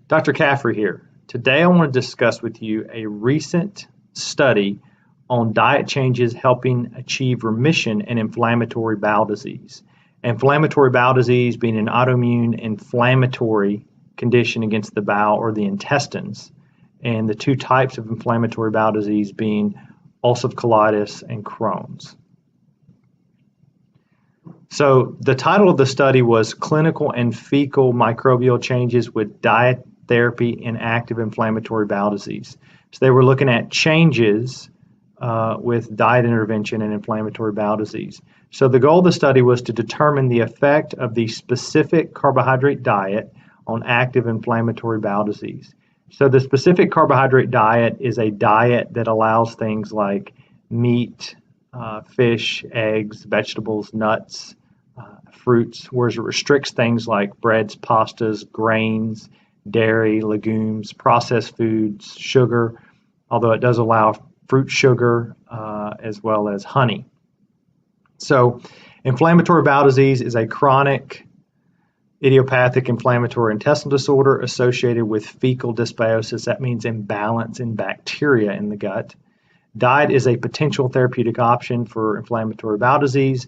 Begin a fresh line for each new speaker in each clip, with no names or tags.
Dr. Caffery here. Today I want to discuss with you a recent study on diet changes helping achieve remission in inflammatory bowel disease. Inflammatory bowel disease being an autoimmune inflammatory condition against the bowel or the intestines, and the two types of inflammatory bowel disease being ulcerative colitis and Crohn's. So the title of the study was Clinical and Fecal Microbial Changes with Diet Therapy in Active Inflammatory Bowel Disease. So they were looking at changes with diet intervention in inflammatory bowel disease. So the goal of the study was to determine the effect of the specific carbohydrate diet on active inflammatory bowel disease. So the specific carbohydrate diet is a diet that allows things like meat, fish, eggs, vegetables, nuts, fruits, whereas it restricts things like breads, pastas, grains, dairy, legumes, processed foods, sugar, although it does allow fruit sugar as well as honey. So inflammatory bowel disease is a chronic idiopathic inflammatory intestinal disorder associated with fecal dysbiosis. That means imbalance in bacteria in the gut. Diet is a potential therapeutic option for inflammatory bowel disease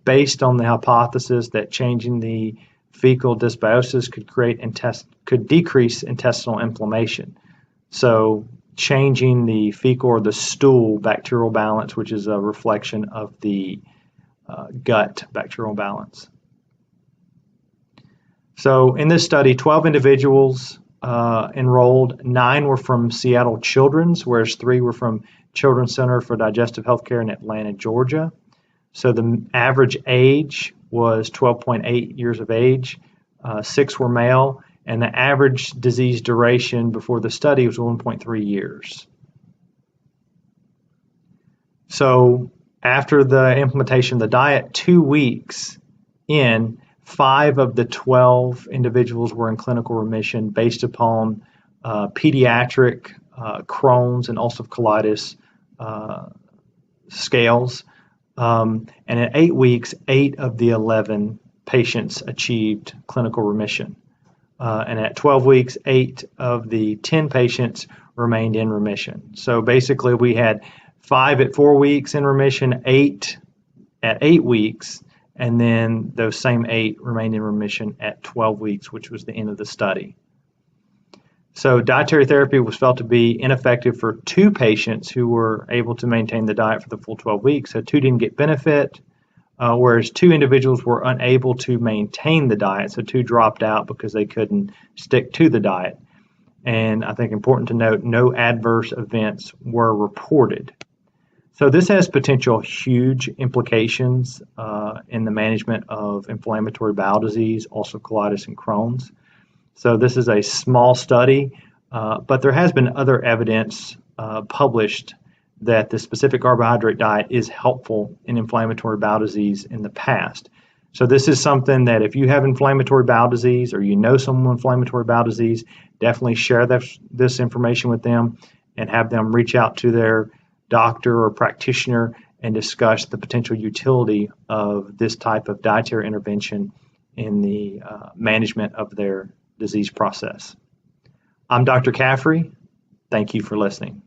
based on the hypothesis that changing the fecal dysbiosis could decrease intestinal inflammation. So changing the fecal or the stool bacterial balance, which is a reflection of the gut bacterial balance. So in this study, 12 individuals enrolled. 9 were from Seattle Children's, whereas 3 were from Children's Center for Digestive Healthcare in Atlanta, Georgia. So the average age was 12.8 years of age. 6 were male, and the average disease duration before the study was 1.3 years. So after the implementation of the diet, 2 weeks in, 5 of the 12 individuals were in clinical remission based upon pediatric Crohn's and ulcerative colitis scales. And at 8 weeks, 8 of the 11 patients achieved clinical remission. And at 12 weeks, 8 of the 10 patients remained in remission. So basically, we had 5 at 4 weeks in remission, 8 at 8 weeks, and then those same 8 remained in remission at 12 weeks, which was the end of the study. So dietary therapy was felt to be ineffective for 2 patients who were able to maintain the diet for the full 12 weeks. So 2 didn't get benefit, whereas 2 individuals were unable to maintain the diet. So 2 dropped out because they couldn't stick to the diet. And I think important to note, no adverse events were reported. So this has potential huge implications in the management of inflammatory bowel disease, ulcerative colitis, and Crohn's. So this is a small study, but there has been other evidence published that the specific carbohydrate diet is helpful in inflammatory bowel disease in the past. So this is something that if you have inflammatory bowel disease or you know someone with inflammatory bowel disease, definitely share this information with them and have them reach out to their doctor or practitioner and discuss the potential utility of this type of dietary intervention in the management of their disease process. I'm Dr. Caffery. Thank you for listening.